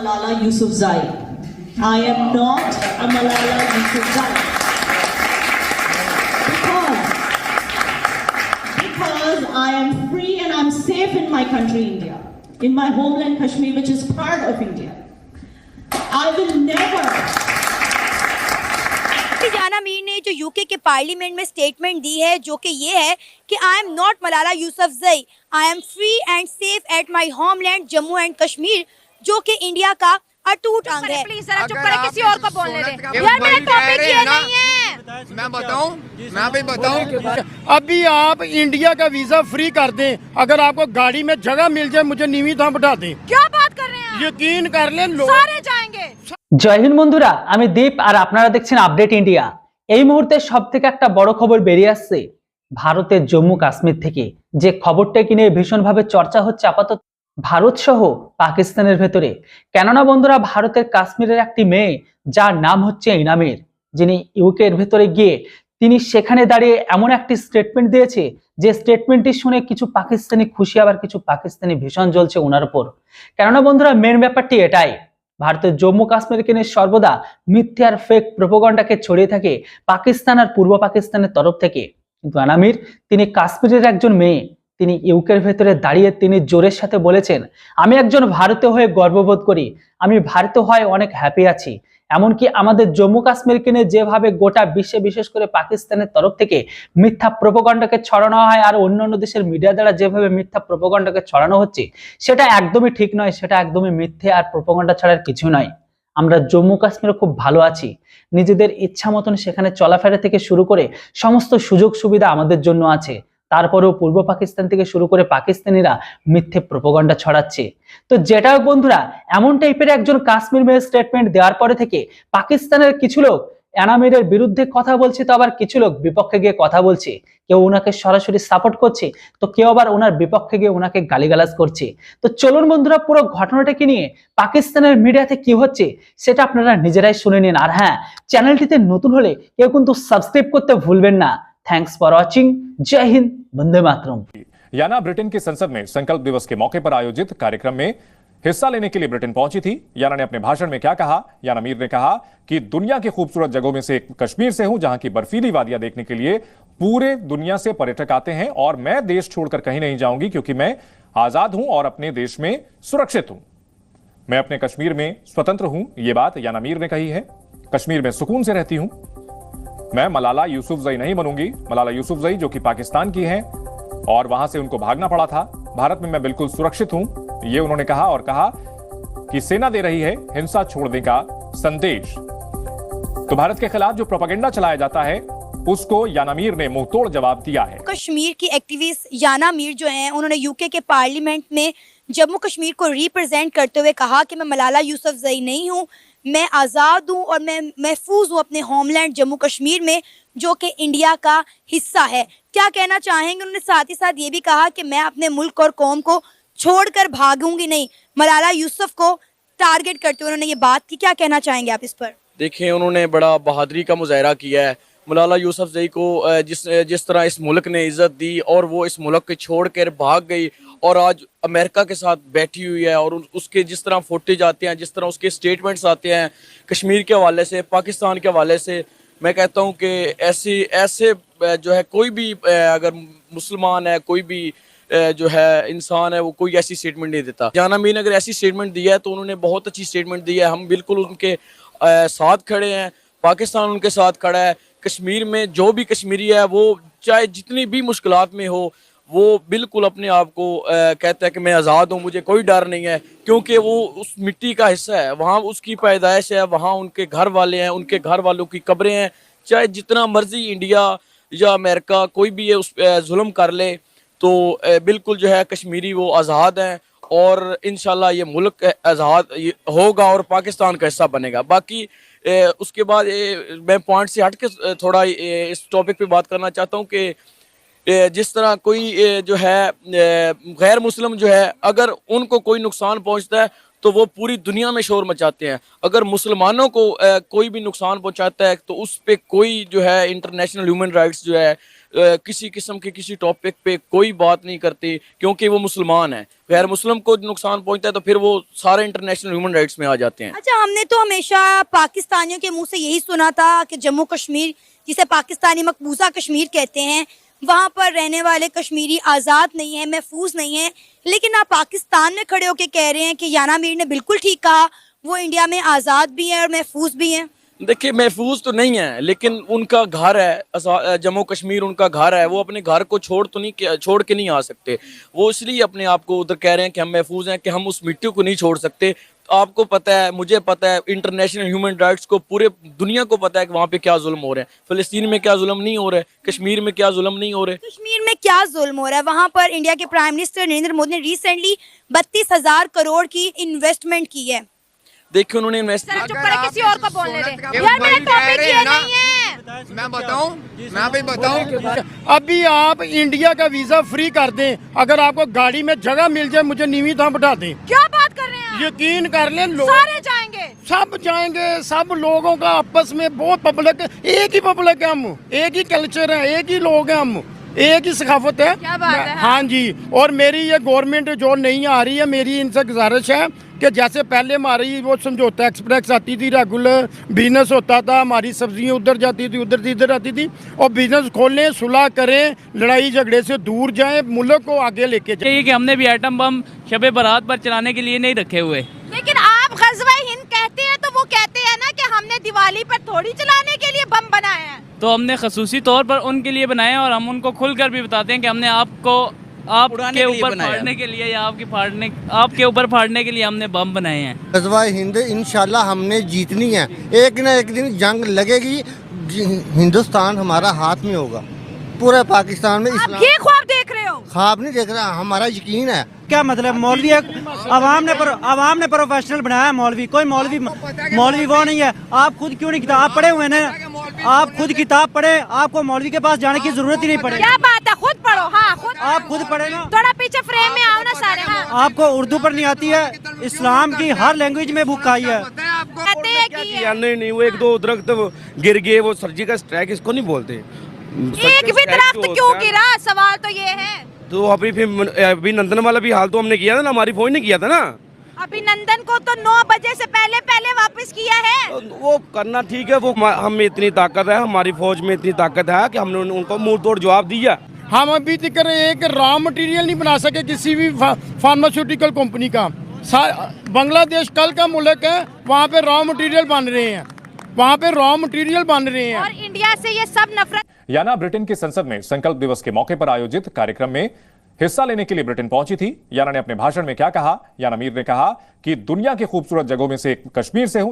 Malala Yousafzai. I am not a Malala Yousafzai. Because I am free and I'm safe in my country, India. In my homeland, Kashmir, which is part of India. I will never. याना मीर ने जो UK के parliament में statement दी है जो कि ये है कि I am not Malala Yousafzai, I am free and safe at my homeland Jammu and Kashmir, जो कि इंडिया का अटूट अंग है। प्लीज जरा चुप करें, किसी और को बोलने दें यार, मेरा टॉपिक ये नहीं है। मैं भी बताऊं अभी आप इंडिया का वीजा फ्री कर दें, अगर आपको गाड़ी में जगह मिल जाए मुझे नीवी था बैठा दें। क्या बात कर रहे हैं? यकीन कर लें लोग सारे जाएंगे। জয় হিন্দ বন্ধুরা, আমি দীপ আর আপনারা দেখছেন আপডেট ইন্ডিয়া। এই মুহূর্তে সবথেকে একটা বড় খবর বেরিয়ে আসছে ভারতের জম্মু কাশ্মীর থেকে, যে খবরটা কিনে ভীষণভাবে চর্চা হচ্ছে আপাতত ভারত সহ পাকিস্তানের ভেতরে। কেননা বন্ধুরা, ভারতের কাশ্মীরের একটি মেয়ে যার নাম হচ্ছে ইনামির, যিনি ইউকে এর ভেতরে গিয়ে তিনি সেখানে দাঁড়িয়ে এমন একটি স্টেটমেন্ট দিয়েছে যে স্টেটমেন্টটি শুনে কিছু পাকিস্তানি খুশি, আবার কিছু পাকিস্তানি ভীষণ জ্বলছে ওনার উপর। কেননা বন্ধুরা, মেন ব্যাপারটি এটাই, ভারতের জম্মু কাশ্মীরকে নিয়ে সর্বদা মিথ্যে আর ফেক প্রোপাগান্ডাকে ছড়িয়ে থাকে পাকিস্তান আর পূর্ব পাকিস্তানের তরফ থেকে। কিন্তু আনামির তিনি কাশ্মীরের একজন মেয়ে, তিনি ইউকের ভেতরে দাঁড়িয়ে তিনি জোরের সাথে বলেছেন, আমি একজন ভারতীয় হয়ে গর্ববোধ করি, আমি ভারতীয় হয়ে অনেক হ্যাপি আছি। এমনকি আমাদের জম্মু কাশ্মীরকে নিয়ে যেভাবে গোটা বিশ্বে বিশেষ করে পাকিস্তানের তরফ থেকে মিথ্যা প্রোপাগান্ডাকে ছড়ানো হয় আর অন্যান্য দেশের মিডিয়া দ্বারা যেভাবে মিথ্যা প্রোপাগান্ডাকে ছড়ানো হচ্ছে সেটা একদমই ঠিক নয়, সেটা একদমই মিথ্যে আর প্রোপাগান্ডা ছাড়ার কিছু নয়। আমরা জম্মু কাশ্মীরে খুব ভালো আছি, নিজেদের ইচ্ছা মতন সেখানে চলাফেরা থেকে শুরু করে সমস্ত সুযোগ সুবিধা আমাদের জন্য আছে। তারপরেও পূর্ব পাকিস্তান থেকে শুরু করে পাকিস্তানিরা মিথ্যে প্রোপাগান্ডা ছড়াচ্ছে। তো যেটা হোক বন্ধুরা, এমন টাইপের একজন কাশ্মীর মেয়ের স্টেটমেন্ট দেওয়ার পরে থেকে পাকিস্তানের কিছু লোক এনামিরের বিরুদ্ধে কথা বলছে, তো আবার কিছু লোক বিপক্ষে গিয়ে কথা বলছে। কেউ ওনাকে সরাসরি সাপোর্ট করছে, তো কেউ আবার ওনার বিপক্ষে গিয়ে ওনাকে গালিগালাজ করছে। তো চলুন বন্ধুরা, পুরো ঘটনাটাকে নিয়ে পাকিস্তানের মিডিয়াতে কি হচ্ছে সেটা আপনারা নিজেরাই শুনে নিন। আর হ্যাঁ, চ্যানেলটিতে নতুন হলে কেউ কিন্তু সাবস্ক্রাইব করতে ভুলবেন না। Thanks for watching. जय हिंद, वंदे मातरम। याना ब्रिटेन की संसद में संकल्प दिवस के मौके पर आयोजित कार्यक्रम में हिस्सा लेने के लिए ब्रिटेन पहुंची थी। याना ने अपने भाषण में क्या कहा? याना मीर ने कहा कि दुनिया की खूबसूरत जगहों में से एक कश्मीर से हूं, जहां की बर्फीली वादियां देखने के लिए पूरे दुनिया से पर्यटक आते हैं, और मैं देश छोड़कर कहीं नहीं जाऊंगी क्योंकि मैं आजाद हूं और अपने देश में सुरक्षित हूं। मैं अपने कश्मीर में स्वतंत्र हूं, यह बात याना मीर ने कही है। कश्मीर में सुकून से रहती हूं, मैं मलाला यूसुफजई नहीं बनूंगी। मलाला यूसुफजई जो कि पाकिस्तान की हैं और वहां से उनको भागना पड़ा था, भारत में मैं बिल्कुल सुरक्षित हूं, ये उन्होंने कहा। और कहा कि सेना दे रही है हिंसा छोड़ने का संदेश। तो भारत के खिलाफ जो प्रोपेगेंडा चलाया जाता है उसको याना मीर ने मुंहतोड़ जवाब दिया है। कश्मीर की एक्टिविस्ट याना मीर जो हैं, उन्होंने यूके के पार्लियामेंट में जम्मू कश्मीर को रिप्रेजेंट करते हुए कहा कि मैं मलाला यूसुफजई नहीं हूँ, मैं आज़ाद हूँ और मैं महफूज हूँ अपने होमलैंड जम्मू कश्मीर में, जो कि इंडिया का हिस्सा है। क्या कहना चाहेंगे? उन्होंने साथ ही साथ ये भी कहा कि मैं अपने मुल्क और कौम को छोड़कर भागूंगी नहीं। मलाला यूसुफ को टारगेट करते हुए उन्होंने ये बात की। क्या कहना चाहेंगे आप इस पर? देखिए, उन्होंने बड़ा बहादुरी का मुजाहरा किया है। मलाला यूसुफजई को जिस तरह इस मुल्क ने इज्जत दी और वो इस मुल्क को छोड़कर भाग गई और आज अमेरिका के साथ बैठी हुई है, और उसके जिस तरह फुटेज आते हैं, जिस तरह उसके स्टेटमेंट्स आते हैं कश्मीर के हवाले से, पाकिस्तान के हवाले से, मैं कहता हूँ कि ऐसे जो है कोई भी अगर मुसलमान है, कोई भी जो है इंसान है, वो कोई ऐसी स्टेटमेंट नहीं देता। याना मीर ने अगर ऐसी स्टेटमेंट दी है तो उन्होंने बहुत अच्छी स्टेटमेंट दी है। हम बिल्कुल उनके साथ खड़े हैं, पाकिस्तान उनके साथ खड़ा है। कश्मीर में जो भी कश्मीरी है वो चाहे जितनी भी मुश्किलात में हो, वो बिल्कुल अपने आप को कहता है कि मैं आज़ाद हूँ, मुझे कोई डर नहीं है, क्योंकि वो उस मिट्टी का हिस्सा है, वहाँ उसकी पैदाइश है, वहाँ उनके घर वाले हैं, उनके घर वालों की कब्रें हैं। चाहे जितना मर्जी इंडिया या अमेरिका कोई भी ये उस जुल्म कर ले, तो बिल्कुल जो है कश्मीरी वो आज़ाद हैं, और इंशाल्लाह ये मुल्क आज़ाद होगा और पाकिस्तान का हिस्सा बनेगा। बाकी उसके बाद मैं पॉइंट से हट के थोड़ा इस टॉपिक पे बात करना चाहता हूँ कि जिस तरह कोई जो है गैर मुस्लिम जो है, अगर उनको कोई नुकसान पहुँचता है तो वो पूरी दुनिया में शोर मचाते हैं। अगर मुसलमानों को कोई भी नुकसान पहुँचाता है तो उस पर कोई जो है इंटरनेशनल ह्यूमन राइट्स जो है किसी किस्म के किसी टॉपिक पे कोई बात नहीं करते क्योंकि वो मुसलमान है। गैर मुस्लिम को नुकसान पहुंचता है तो फिर वो सारे इंटरनेशनल ह्यूमन राइट्स में आ जाते हैं। अच्छा, हमने तो हमेशा पाकिस्तानियों के मुंह से यही सुना था कि जम्मू कश्मीर, जिसे पाकिस्तानी मकबूजा कश्मीर कहते हैं, वहां पर रहने वाले कश्मीरी आज़ाद नहीं है, महफूज नहीं है। लेकिन आप पाकिस्तान में खड़े होकर कह रहे हैं कि याना मीर ने बिल्कुल ठीक कहा, वो इंडिया में आज़ाद भी हैं और महफूज भी हैं। देखिए, महफूज तो नहीं है लेकिन उनका घर है, जम्मू कश्मीर उनका घर है। वो अपने घर को छोड़ के नहीं आ सकते। वो इसलिए अपने आप को उधर कह रहे हैं कि हम महफूज हैं, कि हम उस मिट्टी को नहीं छोड़ सकते। आपको पता है, मुझे पता है, इंटरनेशनल ह्यूमन राइट्स को पूरे दुनिया को पता है कि वहाँ पे क्या जुल्म हो रहे हैं। फिलिस्तीन में क्या जुल्म नहीं हो रहे, कश्मीर में क्या जुल्म नहीं हो रहे। कश्मीर में क्या जुल्म हो रहा है? वहां पर इंडिया के प्राइम मिनिस्टर नरेंद्र मोदी ने रिसेंटली 32,000 करोड़ की इन्वेस्टमेंट की है। देखिए, उन्होंने इन्वेस्ट चुप करे, किसी और को बोलने दे। यार मेरा टॉपिक ये नहीं है। मैं बताऊं अभी आप इंडिया का वीजा फ्री कर दें, अगर आपको गाड़ी में जगह मिल जाए मुझे नीवी थां बैठा दें। क्या बात कर रहे हैं आप? यकीन कर लें, लोग सारे जाएंगे, सब जाएंगे, सब लोगों का आपस में बहुत पब्लिक, एक ही पब्लिक है, हम एक ही कल्चर है, एक ही लोग हैं, हम एक ही सकाफत है। क्या बात है? हाँ जी, और मेरी ये गवर्नमेंट जो नहीं आ रही है, मेरी इनसे गुजारिश है कि जैसे पहले हमारी वो समझौता एक्सप्रेस आती थी, रेगुलर बिजनेस होता था, हमारी सब्जियां उधर जाती थी, उधर से इधर आती थी, और बिजनेस खोलें, सुलह करें, लड़ाई झगड़े से दूर जाएं, मुल्क को आगे लेके जाएं। कि हमने भी एटम बम शबे बारात पर चलाने के लिए नहीं रखे हुए। लेकिन आप ग़ज़वा हिंद कहते हैं तो वो कहते हैं ना कि हमने दिवाली पर थोड़ी चलाने के लिए बम बनाए हैं। तो हमने खसूसी तौर पर उनके लिए बनाए हैं और हम उनको खुलकर भी बताते हैं कि हमने आपके ऊपर फाड़ने के लिए या आपके ऊपर फाड़ने के लिए हमने बम बनाए हैं। ग़ज़वा हिंद इंशाल्लाह हमने जीतनी है, एक न एक दिन जंग लगेगी, हिंदुस्तान हमारा हाथ में होगा। पूरे पाकिस्तान में आप ये ख्वाब देख रहे हो? ख्वाब नहीं देख रहा, हमारा यकीन है। क्या मतलब, मौलवी आवाम ने प्रोफेशनल बनाया है। मौलवी कोई मौलवी वो नहीं है। आप खुद क्यों नहीं, किताब पढ़े हुए हैं? आप खुद किताब पढ़े, आपको मौलवी के पास जाने की जरूरत ही नहीं पड़े। क्या बात है, खुद पढ़ो। हाँ, खुद आप खुद पढ़े ना, थोड़ा पीछे फ्रेम में आओ ना सारे। हाँ। आपको उर्दू पर नहीं आती है, इस्लाम की हर लैंग्वेज में बुक आई है। कहते हैं कि नहीं, वो एक दो दरख्त गिर गए, वो सर्जिकल स्ट्राइक इसको नहीं बोलते। एक भी दरख्त क्यों गिरा, सवाल तो ये है। तो अभी नंदन वाला भी हाल तो हमने किया था ना, हमारी फौज ने किया था ना। अभिनंदन को तो 9 बजे से पहले वापस किया है। वो करना ठीक है, वो हम में इतनी ताकत है, हमारी फौज में इतनी ताकत है कि हमने उनको मुंह तोड़ जवाब दिया। हम अभी तक एक रॉ मटेरियल नहीं बना सके किसी भी फार्मास्यूटिकल कंपनी का। बांग्लादेश कल का मुल्क है, वहाँ पे रॉ मटेरियल बन रहे हैं, और इंडिया से ये सब नफरत। याना ब्रिटेन की संसद में संकल्प दिवस के मौके पर आयोजित कार्यक्रम में हिस्सा लेने के लिए ब्रिटेन पहुंची थी। याना ने अपने भाषण में क्या कहा? याना मीर ने कहा कि दुनिया की खूबसूरत जगहों में से एक कश्मीर से हूं।